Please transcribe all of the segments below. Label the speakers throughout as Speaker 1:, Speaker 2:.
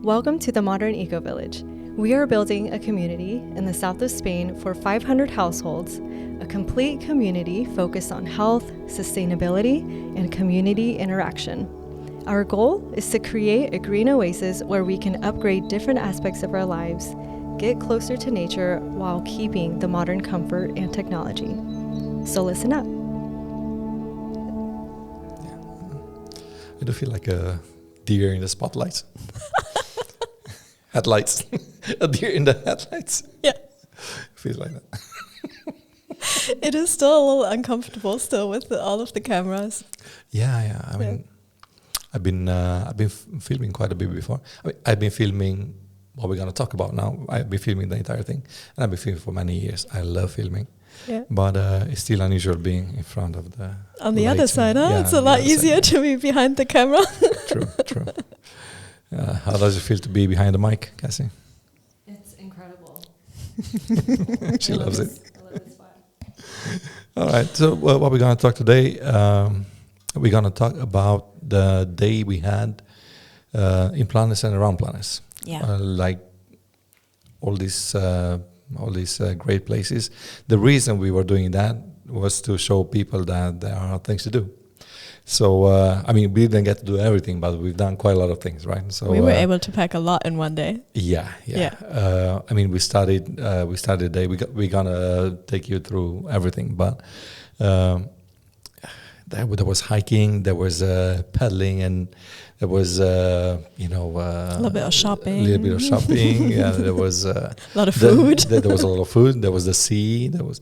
Speaker 1: Welcome to the Modern Eco Village. We are building a community in the south of Spain for 500 households, a complete community focused on health, sustainability, and community interaction. Our goal is to create a green oasis where we can upgrade different aspects of our lives, get closer to nature while keeping the modern comfort and technology. So listen up.
Speaker 2: I do feel like a deer in the spotlights. Headlights. A deer in the headlights.
Speaker 1: Yeah.
Speaker 2: Feels like that.
Speaker 1: It is still a little uncomfortable still with all of the cameras.
Speaker 2: Yeah. I mean, I've been filming quite a bit before. I've been filming what we're going to talk about now. I've been filming the entire thing, and I've been filming for many years. I love filming. Yeah. But it's still unusual being in front of the
Speaker 1: on the other side, huh? Yeah, it's a lot easier to be behind the camera.
Speaker 2: True. How does it feel to be behind the mic, Cassie?
Speaker 1: It's incredible.
Speaker 2: She loves it. I love this spot. All right. So what we're going to talk today, we're going to talk about the day we had in Planes and around Planes.
Speaker 1: Yeah.
Speaker 2: Like all these great places. The reason we were doing that was to show people that there are things to do. So, we didn't get to do everything, but we've done quite a lot of things, right? So
Speaker 1: we were able to pack a lot in one day.
Speaker 2: Yeah. We started the day. We're gonna take you through everything, but there was hiking, there was paddling, and there was a little bit of shopping. Yeah, there was a
Speaker 1: lot of food.
Speaker 2: There was a lot of food. There was the sea. There was,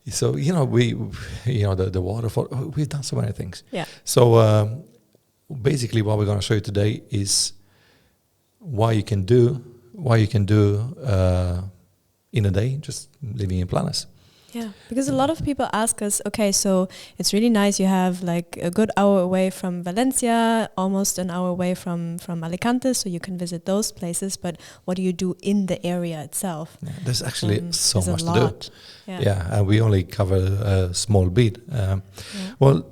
Speaker 2: so the waterfall. We've done so many things.
Speaker 1: Yeah.
Speaker 2: So basically, what we're going to show you today is what you can do in a day, just living in Planes.
Speaker 1: Yeah, because a lot of people ask us, okay, so it's really nice, you have like a good hour away from Valencia, almost an hour away from Alicante, so you can visit those places, but what do you do in the area itself?
Speaker 2: Yeah, there's actually so much to do.
Speaker 1: Yeah,
Speaker 2: and we only cover a small bit. Well,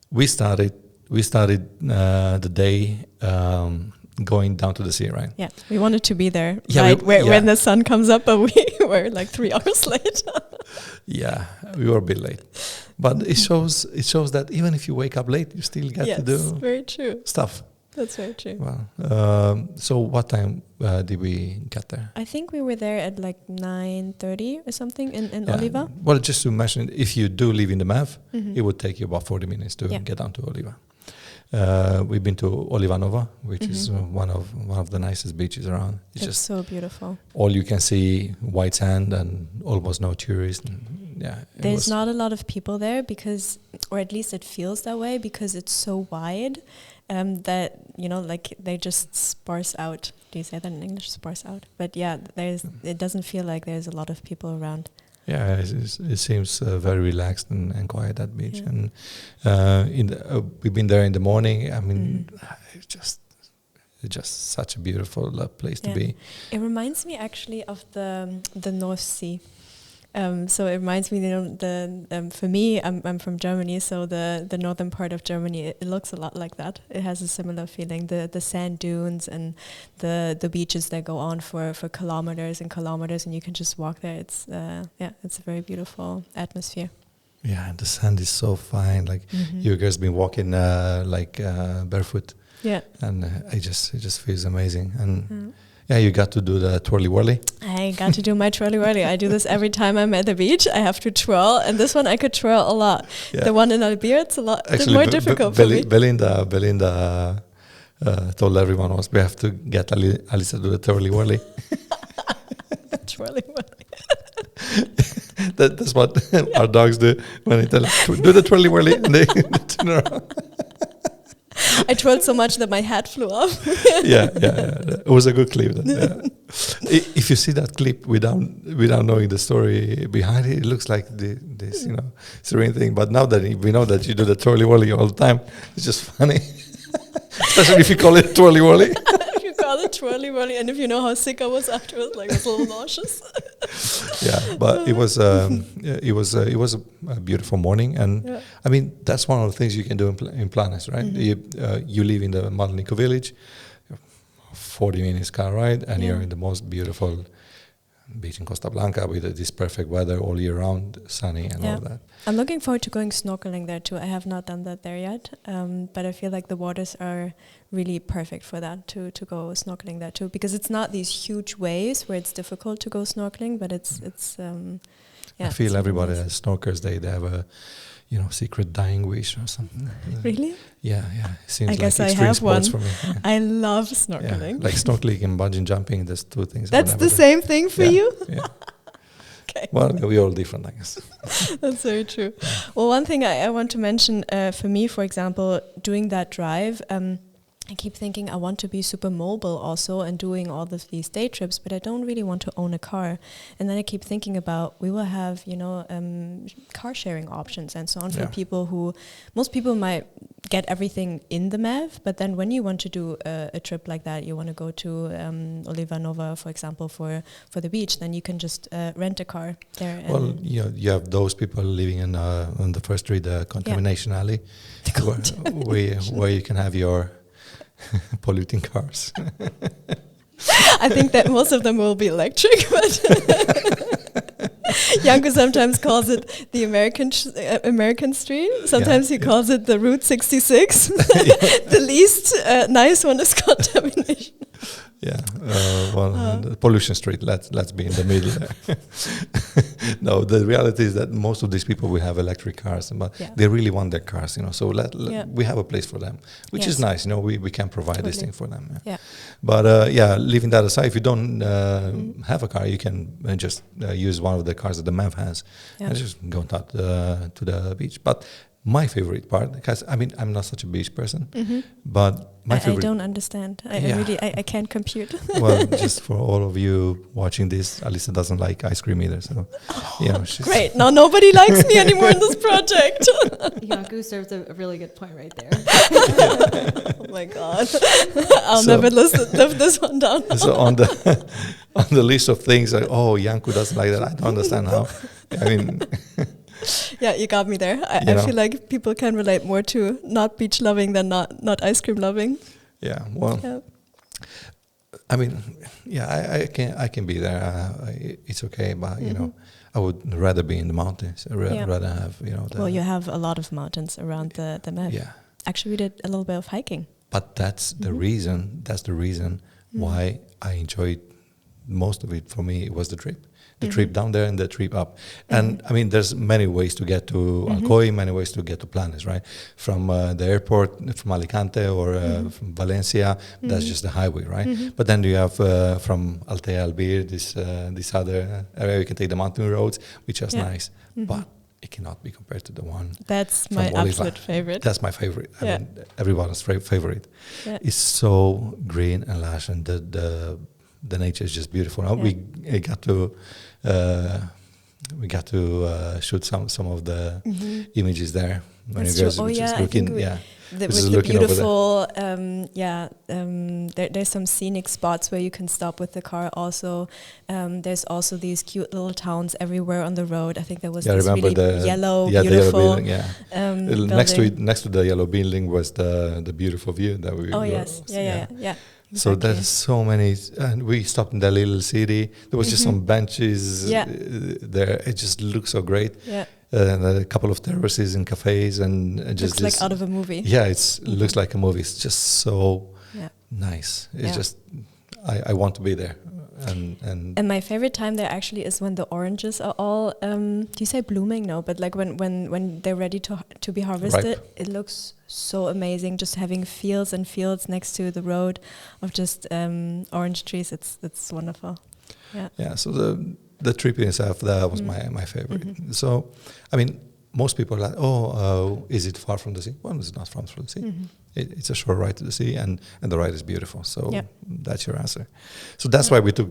Speaker 2: we started the day going down to the sea, right?
Speaker 1: Yeah, we wanted to be there when the sun comes up, but we were like 3 hours late.
Speaker 2: Yeah, we were a bit late, but it shows that even if you wake up late, you still get to do
Speaker 1: very true
Speaker 2: stuff.
Speaker 1: That's very true.
Speaker 2: Well, so what time did we get there?
Speaker 1: I think we were there at like 9:30 or something in Oliva.
Speaker 2: Well, just to mention, if you do live in the MEV, it would take you about 40 minutes to get down to Oliva. We've been to Oliva Nova, which is one of the nicest beaches around.
Speaker 1: It's just so beautiful.
Speaker 2: All you can see white sand and almost no tourists.
Speaker 1: There's not a lot of people there because, or at least it feels that way because it's so wide that like they just sparse out. Do you say that in English? Sparse out. But yeah, it doesn't feel like there's a lot of people around.
Speaker 2: Yeah, it seems very relaxed and quiet, that beach. And we've been there in the morning. I mean, it's just such a beautiful place to be.
Speaker 1: It reminds me actually of the North Sea. So it reminds me, for me, I'm from Germany, so the northern part of Germany, it looks a lot like that. It has a similar feeling, the sand dunes and the beaches that go on for kilometers and kilometers, and you can just walk there. It's it's a very beautiful atmosphere. Yeah,
Speaker 2: and the sand is so fine. Like you guys been walking barefoot.
Speaker 1: Yeah,
Speaker 2: and it just feels amazing. And yeah, you got to do the twirly whirly.
Speaker 1: I got to do my twirly whirly. I do this every time I'm at the beach. I have to twirl, and this one I could twirl a lot. Yeah. The one in Albir, it's it's more difficult for me.
Speaker 2: Belinda told everyone we have to get Alisa to do the twirly whirly.
Speaker 1: Twirly whirly.
Speaker 2: That's what our dogs do when they tell us, do the twirly whirly, and they turn around.
Speaker 1: I twirled so much that my hat flew off.
Speaker 2: Yeah. It was a good clip. If you see that clip without knowing the story behind it, it looks like this serene thing. But now that we know that you do the twirly whirly all the time, it's just funny. Especially if you call it twirly whirly.
Speaker 1: If you call it twirly whirly, and if you know how sick I was afterwards, like I was a little nauseous.
Speaker 2: Yeah, but it was a beautiful morning, and I mean that's one of the things you can do in Planes, right? You live in the Modern Eco Village, 40 minutes car ride, and you're in the most beautiful beach in Costa Blanca with this perfect weather all year round, sunny and all that.
Speaker 3: I'm looking forward to going snorkeling there too. I have not done that there yet, but I feel like the waters are really perfect for that, to go snorkeling there too, because it's not these huge waves where it's difficult to go snorkeling, but it's
Speaker 2: I feel everybody that snorkels, they have a secret dying wish or something.
Speaker 3: Really?
Speaker 2: Yeah. It seems
Speaker 3: I guess
Speaker 2: like
Speaker 3: I
Speaker 2: extreme
Speaker 3: have
Speaker 2: sports
Speaker 3: one.
Speaker 2: for me. Yeah.
Speaker 3: I love snorkeling.
Speaker 2: Yeah, like snorkeling and bungee jumping, there's two things.
Speaker 3: That's the same thing for you?
Speaker 2: Yeah.
Speaker 3: Okay.
Speaker 2: Well, we're all different, I guess.
Speaker 3: That's very true. Well, one thing I want to mention, for me, for example, doing that drive, I keep thinking I want to be super mobile also and doing all of these day trips, but I don't really want to own a car. And then I keep thinking about, we will have, car sharing options and so on for people who, most people might get everything in the MEV, but then when you want to do a trip like that, you want to go to Oliva Nova, for example, for the beach, then you can just rent a car there.
Speaker 2: Well, you have those people living in on the first street, the Contamination Alley, where you can have your polluting cars.
Speaker 3: I think that most of them will be electric, but Janko sometimes calls it the American street. Sometimes he calls it the Route 66. The least nice one is Contamination.
Speaker 2: Yeah, the pollution street. Let's be in the middle there. No, the reality is that most of these people will have electric cars, but they really want their cars, So we have a place for them, which is nice. We can provide this thing for them. Yeah. But leaving that aside, if you don't have a car, you can just use one of the cars that the MEV has, and just go to the beach. But my favorite part, because I'm not such a beach person, but my favorite.
Speaker 3: I don't understand. I can't compute.
Speaker 2: Well, just for all of you watching this, Alisa doesn't like ice cream either. So, she's
Speaker 3: great. Now nobody likes me anymore in this project.
Speaker 1: Janko serves a really good point right there.
Speaker 3: Oh my God, I'll never live this one down.
Speaker 2: So on the list of things, Janko doesn't like that. I don't understand how.
Speaker 3: Yeah, you got me there. I feel like people can relate more to not beach loving than not ice cream loving.
Speaker 2: Yeah, well, I can be there. It's okay, but I would rather be in the mountains. I'd rather have
Speaker 3: well, you have a lot of mountains around the MEV.
Speaker 2: Yeah,
Speaker 3: actually, we did a little bit of hiking.
Speaker 2: But that's the reason. That's the reason why I enjoyed most of it. For me, it was the trip. The trip down there and the trip up. And there's many ways to get to Alcoy, many ways to get to Planes, right? From the airport, from Alicante or from Valencia, that's just the highway, right? But then you have from Altea Albir, this other area, you can take the mountain roads, which is nice. But it cannot be compared to the one.
Speaker 3: That's my absolute favorite.
Speaker 2: That's my favorite. I mean, everyone's favorite. Yeah. It's so green and lush, and the nature is just beautiful. Now we got to shoot some of the images there. When
Speaker 3: That's
Speaker 2: you guys
Speaker 3: true.
Speaker 2: just looking,
Speaker 3: with the beautiful, there's some scenic spots where you can stop with the car. Also, there's also these cute little towns everywhere on the road. I think there was this really yellow, beautiful.
Speaker 2: The yellow building, next to the yellow building was the beautiful view that we.
Speaker 3: Oh yes, yeah.
Speaker 2: So there's so many, and we stopped in that little city. There was just some benches there. It just looks so great. Yeah. And a couple of terraces and cafes, and just
Speaker 3: looks like out of a movie.
Speaker 2: Yeah, it looks like a movie. It's just so nice. It's just, I want to be there.
Speaker 3: And my favorite time there actually is when the oranges are all, do you say blooming? No, but like when they're ready to be harvested, it looks so amazing. Just having fields and fields next to the road of just orange trees. It's wonderful. Yeah. Yeah.
Speaker 2: So the trip in itself, that was my favorite. So, most people are like, is it far from the sea? Well, it's not far from the sea. It's a short ride to the sea, and the ride is beautiful. So that's your answer. So that's why we took.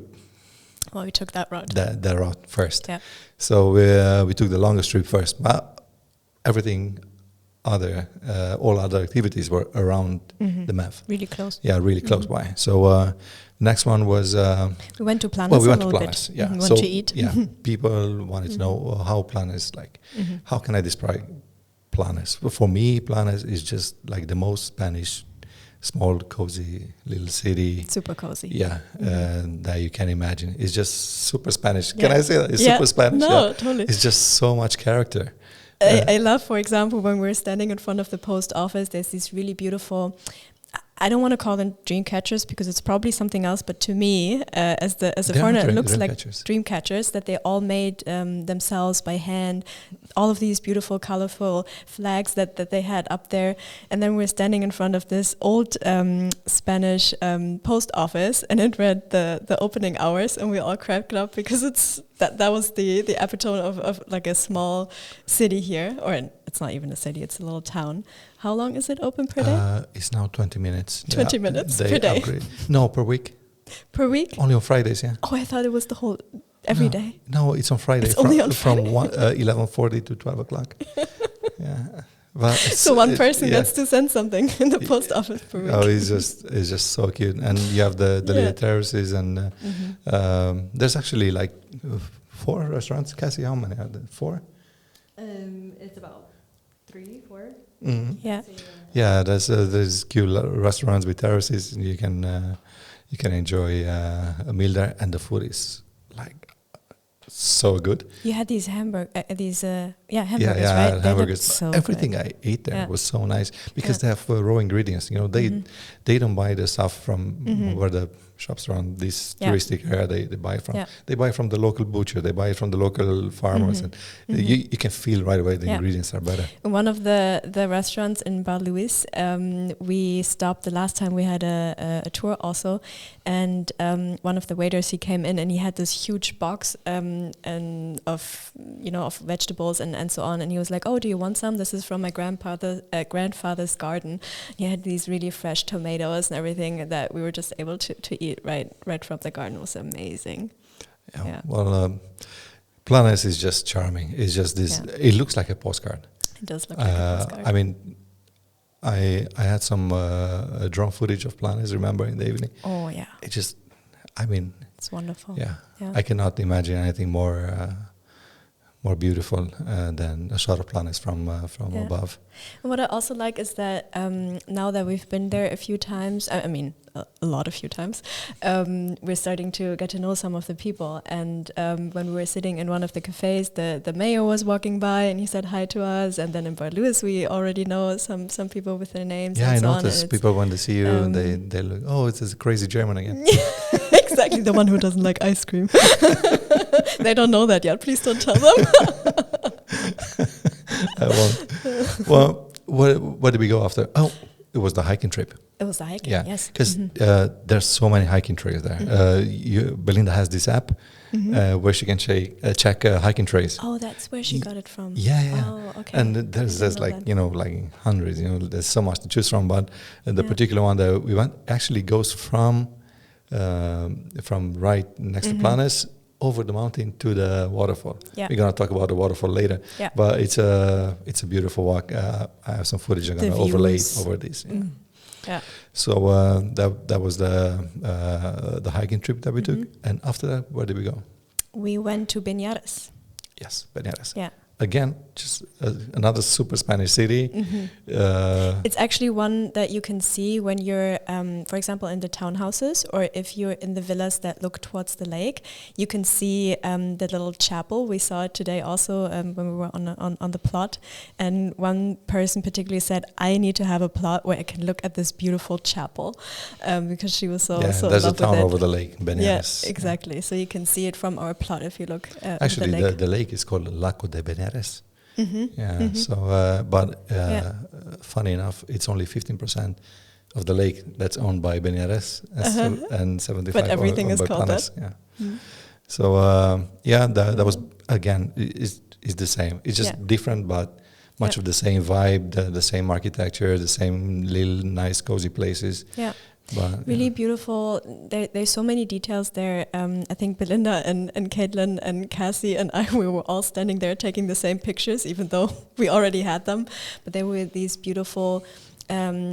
Speaker 3: Well, we took that route.
Speaker 2: That route first.
Speaker 3: Yeah.
Speaker 2: So we took the longest trip first, but everything other, all other activities were around the MEV.
Speaker 3: Really close.
Speaker 2: Yeah, really close by. So next one was.
Speaker 3: We went to Planes.
Speaker 2: Well, we went to Planes. Yeah.
Speaker 3: We went to eat.
Speaker 2: Yeah. People wanted to know how Planes like. How can I describe Planes? For me, Planes is just like the most Spanish small, cozy little city.
Speaker 3: Super cozy.
Speaker 2: Yeah, that you can imagine. It's just super Spanish.
Speaker 3: Yeah.
Speaker 2: Can I say that? It's super Spanish.
Speaker 3: No, totally.
Speaker 2: It's just so much character.
Speaker 3: I love, for example, when we're standing in front of the post office, there's these really beautiful, I don't want to call them dream catchers because it's probably something else, but to me, as a foreigner, it looks like dream catchers that they all made themselves by hand. All of these beautiful, colorful flags that they had up there. And then we're standing in front of this old Spanish post office, and it read the opening hours, and we all cracked up because that was the epitome of like a small city here, or it's not even a city, it's a little town. How long is it open per day?
Speaker 2: It's now 20 minutes.
Speaker 3: 20 minutes per day?
Speaker 2: Upgrade. No, per week.
Speaker 3: Per week?
Speaker 2: Only on Fridays, yeah.
Speaker 3: Oh, I thought it was the whole, every day.
Speaker 2: No, it's on Friday.
Speaker 3: It's only on Friday.
Speaker 2: From 11:40 to 12 o'clock. Yeah. But
Speaker 3: so one person gets to send something in the post office per week.
Speaker 2: Oh, it's just so cute. And you have the little terraces, and there's actually like 4 restaurants. Cassie, how many are there? 4?
Speaker 1: It's about 3, 4.
Speaker 2: Mm-hmm.
Speaker 3: Yeah.
Speaker 2: Yeah, there's cute restaurants with terraces. And you can enjoy a meal there, and the food is like so good.
Speaker 3: You had these hamburgers, right?
Speaker 2: Hamburgers.
Speaker 3: So
Speaker 2: everything
Speaker 3: good.
Speaker 2: I ate there was so nice because they have raw ingredients. You know, they don't buy the stuff from where the shops around this touristic area they buy from. Yeah. They buy from the local butcher. They buy from the local farmers, and you can feel right away the ingredients are better.
Speaker 3: In one of the restaurants in Bar Luis, we stopped the last time we had a tour also, and one of the waiters, he came in and he had this huge box and of vegetables and so on, and he was like, "Oh, do you want some? This is from my grandfather's garden." He had these really fresh tomatoes and everything that we were just able to eat right from the garden. It was amazing. Yeah.
Speaker 2: Well, Planes is just charming. It's just this. Yeah. It looks like a postcard.
Speaker 3: It does look like a postcard.
Speaker 2: I mean, I had some drone footage of Planes. Remember in the evening?
Speaker 3: Oh yeah.
Speaker 2: It just, I mean,
Speaker 3: it's wonderful.
Speaker 2: Yeah. I cannot imagine anything more beautiful than a shot of Planes from above.
Speaker 3: And what I also like is that now that we've been there a few times, I mean a few times, we're starting to get to know some of the people. And when we were sitting in one of the cafes, the mayor was walking by and he said hi to us. And then in Bar Luis, we already know some people with their names.
Speaker 2: Yeah,
Speaker 3: and
Speaker 2: I noticed people when they see you and they look, oh, it's this crazy German again.
Speaker 3: Exactly, the one who doesn't like ice cream. They don't know that yet. Please don't tell them.
Speaker 2: I won't. Well, where did we go after? Oh, it was the hiking trip.
Speaker 3: It was the hiking, yes.
Speaker 2: Because there's so many hiking trails there. Belinda has this app where she can check hiking trails.
Speaker 3: Oh, that's where she got it from.
Speaker 2: Yeah.
Speaker 3: Oh, okay.
Speaker 2: And there's like like hundreds. There's so much to choose from. But the particular one that we went actually goes from right next to Planes over the mountain to the waterfall. Yeah. We're gonna talk about the waterfall later. Yeah. But it's a beautiful walk. I have some footage I'm gonna overlay over this. Yeah.
Speaker 3: Yeah.
Speaker 2: So that was the hiking trip that we took. And after that, where did we go?
Speaker 3: We went to Beñares.
Speaker 2: Yes, Beñares.
Speaker 3: Yeah.
Speaker 2: Again, just another super Spanish city.
Speaker 3: It's actually one that you can see when you're, for example, in the townhouses, or if you're in the villas that look towards the lake. You can see the little chapel. We saw it today also when we were on the plot. And one person particularly said, "I need to have a plot where I can look at this beautiful chapel," because she was so in love with it.
Speaker 2: There's a town over the lake, Beñares.
Speaker 3: Yeah, exactly. So you can see it from our plot if you look at
Speaker 2: actually,
Speaker 3: the lake.
Speaker 2: The lake is called Lago de Beñares. So funny enough, it's only 15% of the lake that's owned by Beñares, and 75%.
Speaker 3: But everything is called
Speaker 2: Planes.
Speaker 3: that.
Speaker 2: Yeah. So that was again is the same. It's just different, but much of the same vibe, the same architecture, the same little nice cozy places. Yeah. But,
Speaker 3: really beautiful. There's so many details there. I think Belinda and Caitlin and Cassie and I, we were all standing there taking the same pictures, even though we already had them. But there were these beautiful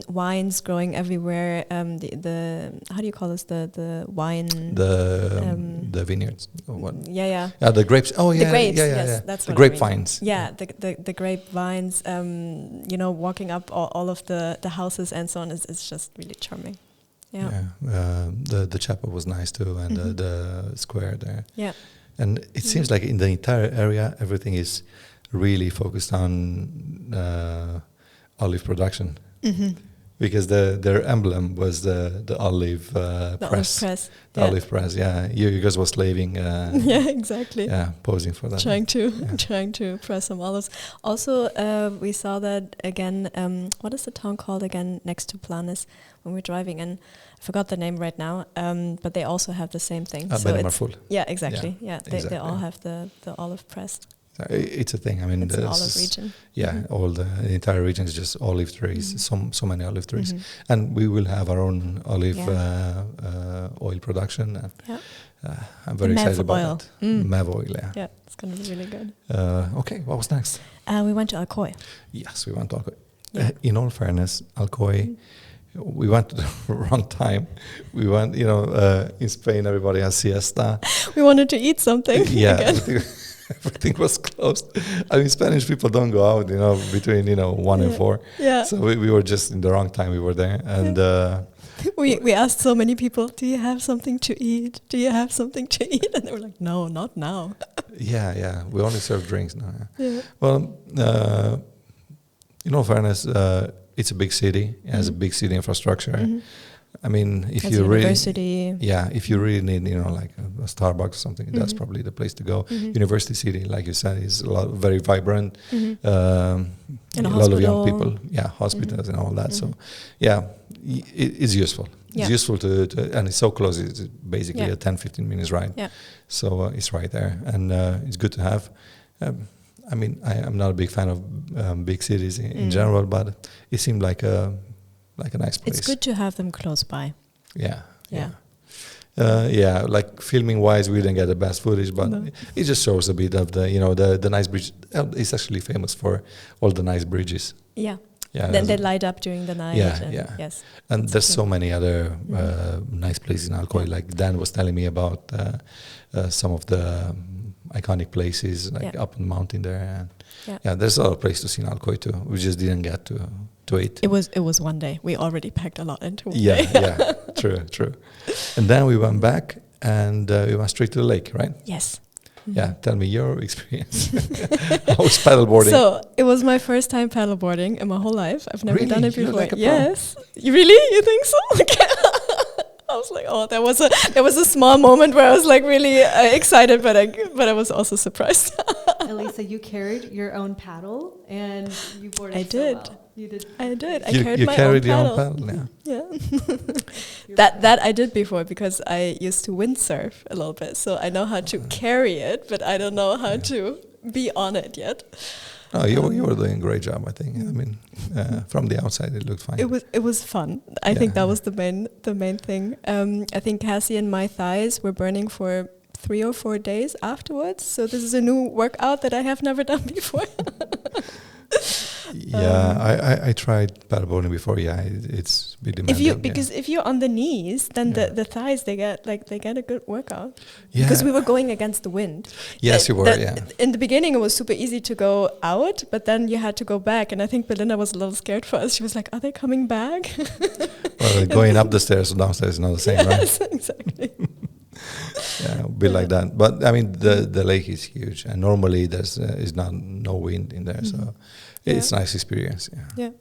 Speaker 3: wines growing everywhere. The how do you call this? The wine.
Speaker 2: The vineyards. Or what?
Speaker 3: Yeah.
Speaker 2: The grapes. Oh yeah,
Speaker 3: the grapes.
Speaker 2: yeah.
Speaker 3: Yes, that's
Speaker 2: the
Speaker 3: what I mean.
Speaker 2: grapevines.
Speaker 3: Yeah, the grapevines. Walking up all of the houses and so on is just really charming. Yeah.
Speaker 2: The chapel was nice too, and the square there.
Speaker 3: Yeah.
Speaker 2: And it seems like in the entire area, everything is really focused on olive production. Because their emblem was the olive press. The olive press, yeah. You guys were slaving.
Speaker 3: Yeah, exactly.
Speaker 2: Yeah, posing for that.
Speaker 3: Trying to press some olives. Also, we saw that again. What is the town called again next to Planes when we're driving in? I forgot the name right now. But they also have the same thing.
Speaker 2: So it's
Speaker 3: yeah, exactly.
Speaker 2: Yeah,
Speaker 3: they all have the olive press.
Speaker 2: It's a thing. I mean,
Speaker 3: it's an olive region.
Speaker 2: Yeah, all the entire region is just olive trees. So many olive trees, and we will have our own olive oil production. And I'm very excited about that. MEV oil, yeah.
Speaker 3: Yeah, it's going to be really good.
Speaker 2: Okay, what was next?
Speaker 3: We went to Alcoy.
Speaker 2: Yes, we went to Alcoy. Yeah. In all fairness, Alcoy. We went at the wrong time. We went, in Spain, everybody has siesta.
Speaker 3: We wanted to eat something.
Speaker 2: Yeah. Everything was closed. I mean, Spanish people don't go out, between 1 and 4.
Speaker 3: Yeah.
Speaker 2: So we were just in the wrong time. We were there, and
Speaker 3: we asked so many people, "Do you have something to eat? Do you have something to eat?" And they were like, "No, not now."
Speaker 2: Yeah. We only serve drinks now.
Speaker 3: Yeah.
Speaker 2: Well, in all fairness, it's a big city. It has a big city infrastructure. I mean, if you really need, like a Starbucks or something, that's probably the place to go. University city, like you said, is very vibrant. A lot of young people, hospitals and all that. So, it's useful. It's useful to, and it's so close. It's basically a 10-15 minutes ride. Yeah. So it's right there, and it's good to have. I mean, I'm not a big fan of big cities in general, but it seemed like a nice place.
Speaker 3: It's good to have them close by.
Speaker 2: Yeah. Like filming wise, we didn't get the best footage, but it just shows a bit of the nice bridge. It's actually famous for all the nice bridges. Yeah. Yeah.
Speaker 3: Then they light up during the night.
Speaker 2: Yeah. Yes. And there's so many other nice places in Alcoy. Like Dan was telling me about some of the iconic places, like up on the mountain there. And there's a lot of places to see in Alcoy too. We just didn't get to it.
Speaker 3: It was one day. We already packed a lot into one
Speaker 2: day.
Speaker 3: Yeah,
Speaker 2: true. And then we went back and we went straight to the lake, right?
Speaker 3: Yes.
Speaker 2: Yeah, tell me your experience. How was paddleboarding?
Speaker 3: So it was my first time paddleboarding in my whole life. I've never done it before.
Speaker 2: Like
Speaker 3: yes. You really? You think so? Okay. I was like, oh, there was a small moment where I was like really excited, but I was also surprised.
Speaker 1: Elisa, you carried your own paddle and you boarded.
Speaker 3: I did.
Speaker 1: So well. You did.
Speaker 3: I did. I
Speaker 2: carried my own paddle.
Speaker 3: Yeah. that I did before because I used to windsurf a little bit, so I know how to carry it, but I don't know how to be on it yet.
Speaker 2: Oh, you were doing a great job, I think. I mean, from the outside, it looked fine.
Speaker 3: It was fun. I think that was the main thing. I think Cassie and my thighs were burning for 3 or 4 days afterwards. So this is a new workout that I have never done before.
Speaker 2: I tried paddleboarding before. Yeah, it's a bit demanding.
Speaker 3: If you're on the knees, then the thighs they get a good workout. Yeah. Because we were going against the wind.
Speaker 2: Yes, you were. Yeah.
Speaker 3: In the beginning, it was super easy to go out, but then you had to go back, and I think Belinda was a little scared for us. She was like, "Are they coming back?"
Speaker 2: Well, going up the stairs or downstairs is not the same, right?
Speaker 3: Yes, exactly.
Speaker 2: Yeah, a bit like that. But I mean, the lake is huge, and normally there's is no wind in there, so it's a nice experience. Yeah.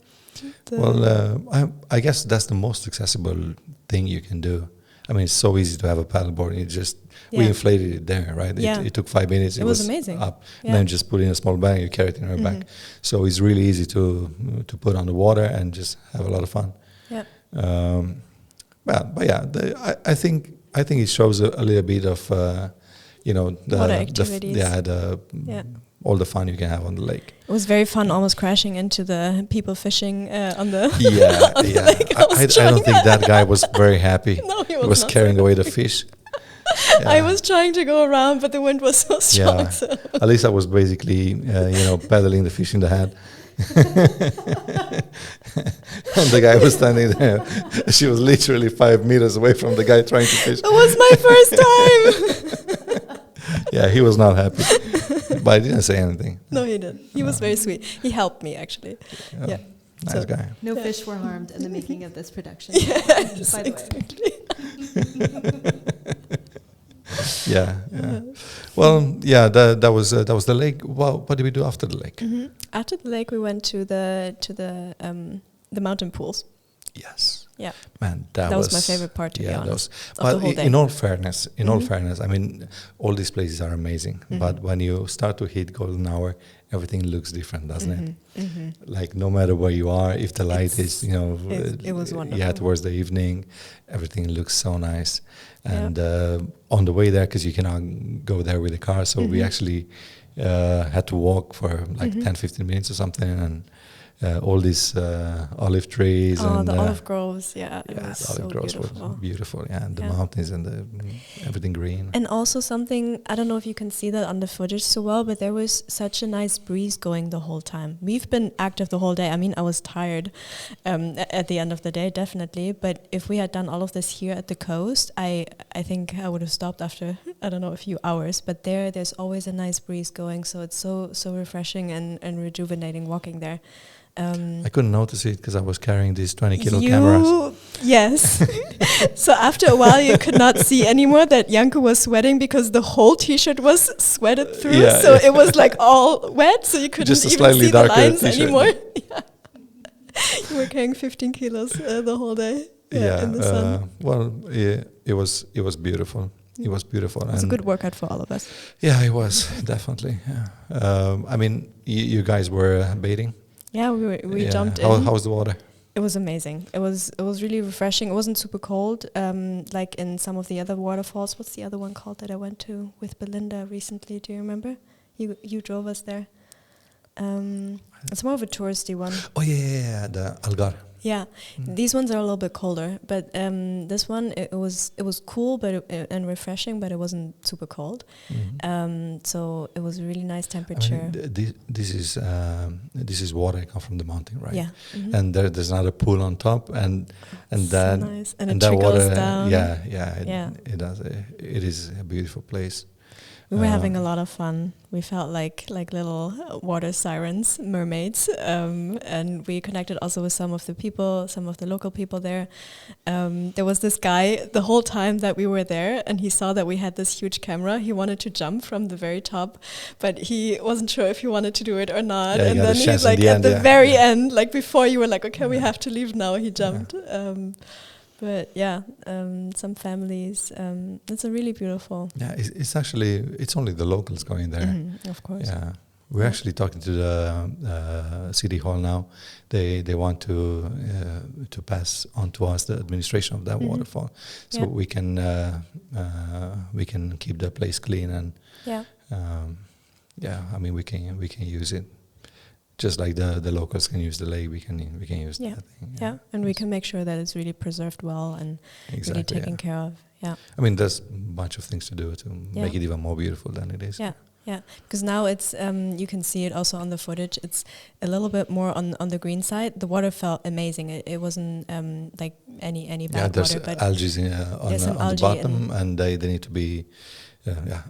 Speaker 2: Well, I guess that's the most accessible thing you can do. I mean, it's so easy to have a paddleboard. It just we inflated it there, right? It took 5 minutes.
Speaker 3: It was amazing.
Speaker 2: Up, and then just put in a small bag. You carry it in your back, so it's really easy to put on the water and just have a lot of fun. Yeah. But yeah, I think it shows a little bit of
Speaker 3: water activities.
Speaker 2: All the fun you can have on the lake.
Speaker 3: It was very fun, almost crashing into the people fishing on the
Speaker 2: lake. I don't think that guy was very happy.
Speaker 3: No, he
Speaker 2: was carrying away the fish.
Speaker 3: I was trying to go around, but the wind was so strong.
Speaker 2: Alisa was basically, pedaling the fish in the head. And the guy was standing there. She was literally 5 meters away from the guy trying to fish.
Speaker 3: It was my first time.
Speaker 2: Yeah, he was not happy, but I didn't say anything.
Speaker 3: No, he didn't. He was very sweet. He helped me, actually. Yeah.
Speaker 2: Nice guy.
Speaker 1: No fish were harmed in the making of this production.
Speaker 3: Yes,
Speaker 1: by the
Speaker 3: exactly.
Speaker 2: Yeah. Well, yeah, that was the lake. Well, what did we do after the lake?
Speaker 3: After the lake, we went to the mountain pools.
Speaker 2: Yes.
Speaker 3: Yeah.
Speaker 2: Man,
Speaker 3: that was my favorite part, to be honest.
Speaker 2: But in all fairness, I mean, all these places are amazing. But when you start to hit golden hour, everything looks different, doesn't it? Like no matter where you are, if the light is,
Speaker 3: it was wonderful.
Speaker 2: Yeah, towards the evening, everything looks so nice. And on the way there, because you cannot go there with a car, so we actually had to walk for like 10-15 minutes or something, and all these olive trees and
Speaker 3: the olive groves, it was
Speaker 2: the
Speaker 3: so
Speaker 2: olive groves
Speaker 3: beautiful.
Speaker 2: were beautiful, and the mountains and everything green.
Speaker 3: And also something, I don't know if you can see that on the footage so well, but there was such a nice breeze going the whole time. We've been active the whole day. I mean, I was tired at the end of the day, definitely. But if we had done all of this here at the coast, I think I would have stopped after, I don't know, a few hours. But there's always a nice breeze going, so it's so refreshing and rejuvenating walking there.
Speaker 2: I couldn't notice it because I was carrying these 20-kilo cameras.
Speaker 3: Yes. So after a while, you could not see anymore that Janko was sweating because the whole T-shirt was sweated through. It was like all wet, so you couldn't even see the lines anymore. You were carrying 15 kilos the whole day in the sun.
Speaker 2: Well, it was beautiful. It was beautiful.
Speaker 3: It was a good workout for all of us.
Speaker 2: Yeah, it was, definitely. Yeah. I mean, you guys were bathing.
Speaker 3: Yeah, we jumped in.
Speaker 2: How was the water?
Speaker 3: It was amazing. It was really refreshing. It wasn't super cold, like in some of the other waterfalls. What's the other one called that I went to with Belinda recently? Do you remember? You drove us there. It's more of a touristy one.
Speaker 2: Oh yeah, the Algar.
Speaker 3: Yeah, these ones are a little bit colder, but this one it was cool, but and refreshing, but it wasn't super cold. So it was a really nice temperature.
Speaker 2: I mean, this is water come from the mountain, right?
Speaker 3: Yeah,
Speaker 2: and there's another pool on top, and then
Speaker 3: so nice. And it
Speaker 2: that
Speaker 3: trickles
Speaker 2: water
Speaker 3: down.
Speaker 2: It does. It is a beautiful place.
Speaker 3: We were having a lot of fun. We felt like little water sirens, mermaids, and we connected also with some of the local people there. There was this guy the whole time that we were there, and he saw that we had this huge camera. He wanted to jump from the very top, but he wasn't sure if he wanted to do it or not.
Speaker 2: Yeah,
Speaker 3: and then he's like at the very end, like before you were like, okay, we have to leave now. He jumped. But yeah, some families, it's a really beautiful.
Speaker 2: Yeah, it's only the locals going there.
Speaker 3: Of course.
Speaker 2: Yeah, we're actually talking to the city hall now. They want to pass on to us the administration of that waterfall, so we can keep the place clean and I mean we can use it. Just like the locals can use the lake, we can use that thing.
Speaker 3: Yeah, and we can make sure that it's really preserved well and really taken care of. Yeah.
Speaker 2: I mean, there's a bunch of things to do to make it even more beautiful than it is.
Speaker 3: Yeah. Because now it's you can see it also on the footage. It's a little bit more on the green side. The water felt amazing. It wasn't like any bad
Speaker 2: there's
Speaker 3: water. But
Speaker 2: algae on the bottom, and they need to be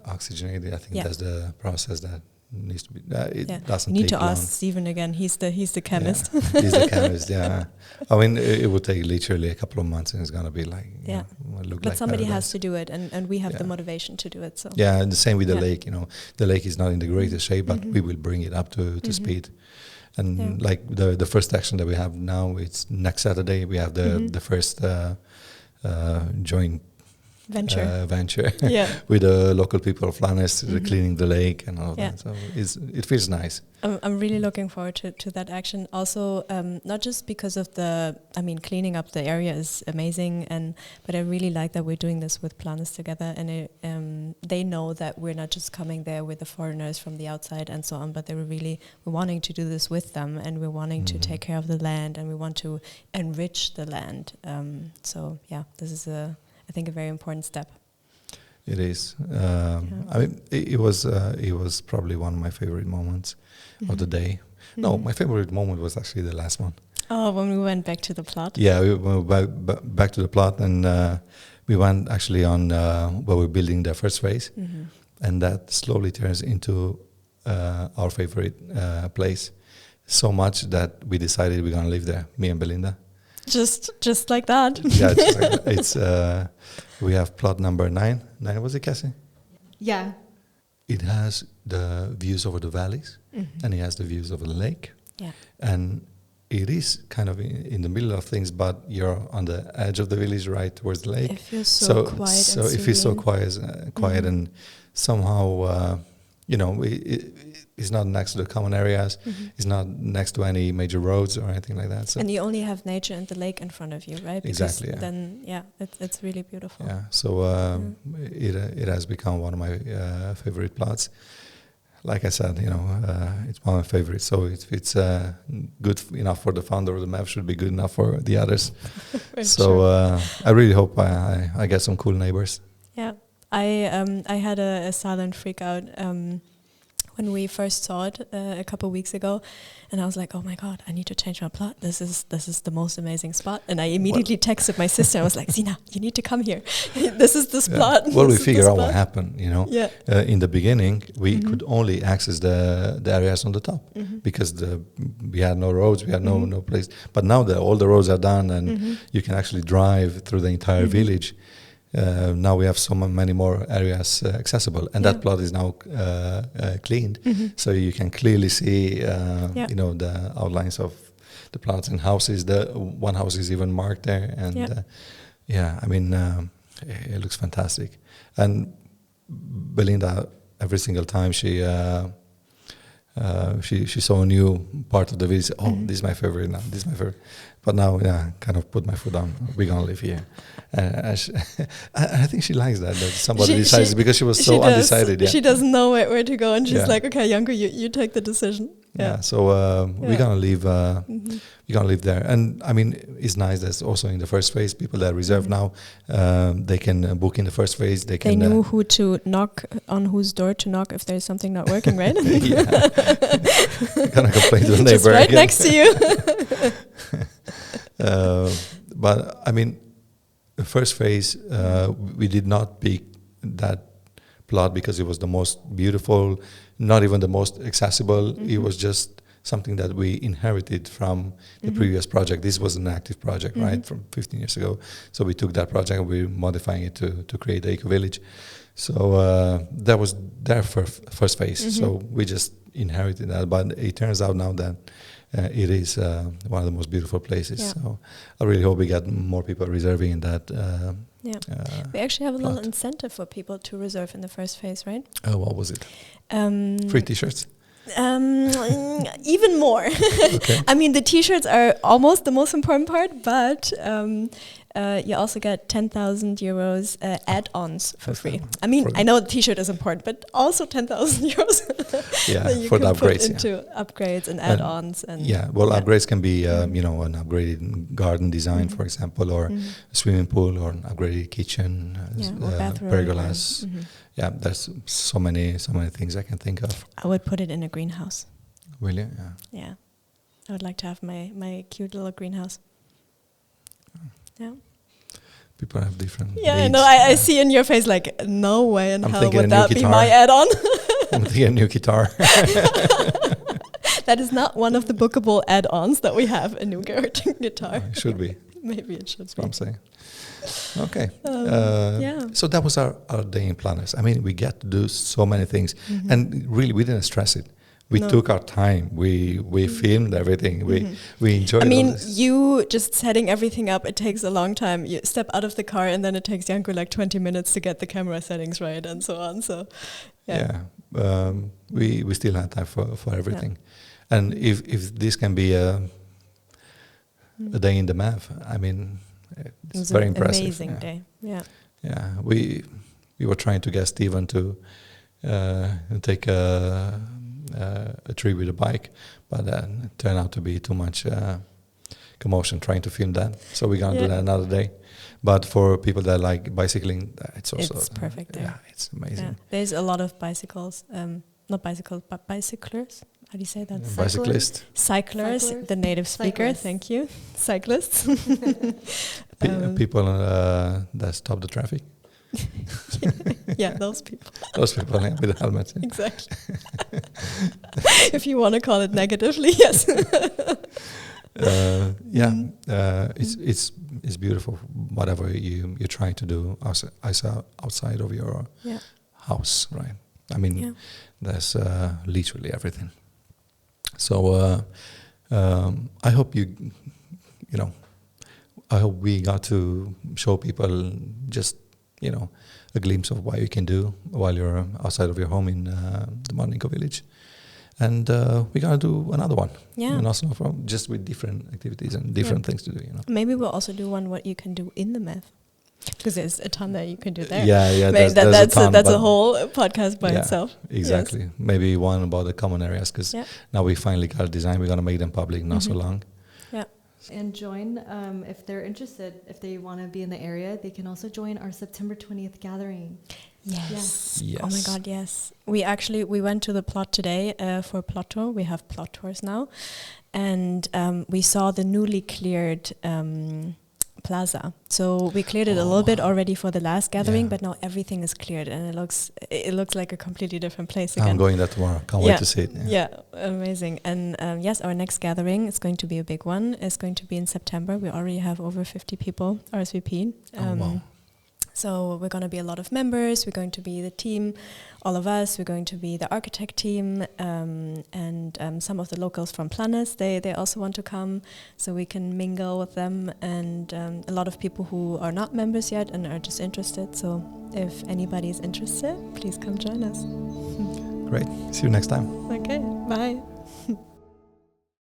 Speaker 2: oxygenated. I think that's the process that needs to be. It doesn't
Speaker 3: need
Speaker 2: take
Speaker 3: to
Speaker 2: long.
Speaker 3: ask Stephen again. He's the chemist.
Speaker 2: Yeah, he's the chemist. Yeah, I mean it would take literally a couple of months, and it's gonna be like look
Speaker 3: but
Speaker 2: like
Speaker 3: somebody
Speaker 2: paradise.
Speaker 3: has to do it, and we have the motivation to do it. So
Speaker 2: and the same with the lake. The lake is not in the greatest shape, but we will bring it up to speed. And like the first action that we have now, it's next Saturday. We have the first joint venture with the local people of Lannes, cleaning the lake and all of that. So it feels nice.
Speaker 3: I'm really looking forward to that action. Also, not just because of cleaning up the area is amazing, but I really like that we're doing this with Planes together, and they know that we're not just coming there with the foreigners from the outside and so on, but we're wanting to do this with them, and we're wanting to take care of the land, and we want to enrich the land. So this is I think a very important step.
Speaker 2: It is. I mean, it was probably one of my favorite moments of the day. No, my favorite moment was actually the last one.
Speaker 3: Oh, when we went back to the plot.
Speaker 2: Yeah, we went back to the plot, and we went actually on where we're building the first phase, and that slowly turns into our favorite place. So much that we decided we're gonna live there, me and Belinda.
Speaker 3: Just like that.
Speaker 2: Yeah, just like that. It's we have plot number 9. 9 was it, Cassie?
Speaker 1: Yeah.
Speaker 2: It has the views over the valleys, and it has the views over the lake.
Speaker 3: Yeah.
Speaker 2: And it is kind of in the middle of things, but you're on the edge of the village, right towards the lake.
Speaker 3: It feels so quiet.
Speaker 2: So
Speaker 3: and
Speaker 2: it feels so
Speaker 3: serene.
Speaker 2: quiet, and somehow, it's not next to the common areas. It's not next to any major roads or anything like that. So
Speaker 3: And you only have nature and the lake in front of you, right? Because
Speaker 2: exactly. Yeah.
Speaker 3: then, it's really beautiful.
Speaker 2: Yeah. So it has become one of my favorite plots. Like I said, it's one of my favorites. So if it's good enough for the founder of the MEV, should be good enough for the others. So I really hope I get some cool neighbors.
Speaker 3: Yeah, I had a silent freak out when we first saw it a couple of weeks ago, and I was like, oh my god, I need to change my plot. This is the most amazing spot. And I immediately texted my sister. I was like, Zina, you need to come here. This is the spot.
Speaker 2: Well, we figure out what happened.
Speaker 3: Yeah.
Speaker 2: In the beginning, we could only access the areas on the top because we had no roads, we had no place. But now that all the roads are done and you can actually drive through the entire village. Now we have so many more areas accessible, and that plot is now cleaned, so you can clearly see, the outlines of the plots and houses. The one house is even marked there, and it looks fantastic. And Belinda, every single time she saw a new part of the village. Oh, this is my favorite now. This is my favorite. But now, kind of put my foot down. We're gonna live here. I think she likes that somebody decides, because she was so undecided. Yeah.
Speaker 3: She doesn't know where to go, and she's like, "Okay, Janko, you take the decision."
Speaker 2: Yeah. So we're gonna live. We're gonna live there, and I mean, it's nice that also in the first phase, people that reserve now, they can book in the first phase. They
Speaker 3: know who to knock on, whose door to knock if there's something not working, right?
Speaker 2: Yeah. Gonna complain to the neighbor.
Speaker 3: Just right next to you.
Speaker 2: But I mean, the first phase, we did not pick that plot because it was the most beautiful, not even the most accessible. It was just something that we inherited from the previous project. This was an active project, right, from 15 years ago. So we took that project and we're modifying it to create the Eco Village. So that was their first phase. So we just inherited that. But it turns out now that it is one of the most beautiful places. Yeah. So I really hope we get more people reserving in that.
Speaker 3: We actually have a little incentive for people to reserve in the first phase, right?
Speaker 2: Oh, what was it? Free T-shirts?
Speaker 3: Even more.
Speaker 2: Okay.
Speaker 3: I mean, the T-shirts are almost the most important part, but you also get 10,000 euros add-ons for free. I mean, I know the T-shirt is important, but also 10,000 euros.
Speaker 2: Yeah, for the upgrades.
Speaker 3: Into upgrades and add-ons.
Speaker 2: Upgrades can be, an upgraded garden design, for example, or a swimming pool, or an upgraded kitchen,
Speaker 3: or bathroom,
Speaker 2: pergolas. Yeah, there's so many things I can think of.
Speaker 3: I would put it in a greenhouse.
Speaker 2: Will you? Yeah.
Speaker 3: Yeah, I would like to have my cute little greenhouse. Yeah.
Speaker 2: People have different
Speaker 3: needs. I know. I see in your face like, no way in hell would that be my add-on.
Speaker 2: I'm thinking a new guitar.
Speaker 3: That is not one of the bookable add-ons that we have, a new guitar.
Speaker 2: It should be.
Speaker 3: Maybe it should
Speaker 2: That's
Speaker 3: be.
Speaker 2: what I'm saying. Okay. So that was our day in planners. I mean, we get to do so many things. And really, we didn't stress it. We took our time. We filmed everything. We enjoyed it.
Speaker 3: I mean, you just setting everything up, it takes a long time. You step out of the car and then it takes Janko like 20 minutes to get the camera settings right and so on. So,
Speaker 2: we still had time for everything. Yeah. And if this can be a day in the MEV, I mean, it's very impressive.
Speaker 3: Amazing day. Yeah.
Speaker 2: Yeah. We were trying to get Steven to take a trip with a bike, but it turned out to be too much commotion trying to film that. So we're gonna do that another day. But for people that like bicycling, it's
Speaker 3: perfect.
Speaker 2: Yeah, it's amazing.
Speaker 3: Yeah. There's a lot of bicycles, not bicycles, but bicyclers how do you say that?
Speaker 2: Bicyclist.
Speaker 3: Cyclers, the native speaker.
Speaker 1: Cyclists.
Speaker 3: Thank you. Cyclists.
Speaker 2: People that stop the traffic.
Speaker 3: Yeah, those people.
Speaker 2: Those people, yeah, with the helmets. Yeah.
Speaker 3: Exactly. If you want to call it negatively, yes.
Speaker 2: It's beautiful. Whatever you're trying to do outside of your house, right? I mean, there's literally everything. So I hope I hope we got to show people just a glimpse of what you can do while you're outside of your home in the Monaco village. And we're going to do another one in Oslo, just with different activities and different things to do.
Speaker 3: Maybe we'll also do one what you can do in the MEV, because there's a ton that you can do there.
Speaker 2: Yeah.
Speaker 3: That's a whole podcast by itself.
Speaker 2: Exactly. Yes. Maybe one about the common areas, because now we finally got a design. We're going to make them public not so long.
Speaker 3: Yeah.
Speaker 1: And join, if they're interested, if they want to be in the area, they can also join our September 20th gathering.
Speaker 3: Yes. Oh my God, yes. We went to the plot today for plot tour. We have plot tours now. And we saw the newly cleared plaza. So we cleared it a little bit already for the last gathering, but now everything is cleared and it looks like a completely different place again.
Speaker 2: I'm going there tomorrow. Can't wait to see it.
Speaker 3: Yeah, amazing. And yes, our next gathering is going to be a big one. It's going to be in September. We already have over 50 people RSVP.
Speaker 2: Wow.
Speaker 3: So we're going to be a lot of members. We're going to be the team, all of us. We're going to be the architect team, and some of the locals from Planes. They also want to come, so we can mingle with them. And a lot of people who are not members yet and are just interested. So if anybody is interested, please come join us.
Speaker 2: Great. See you next time.
Speaker 3: Okay. Bye.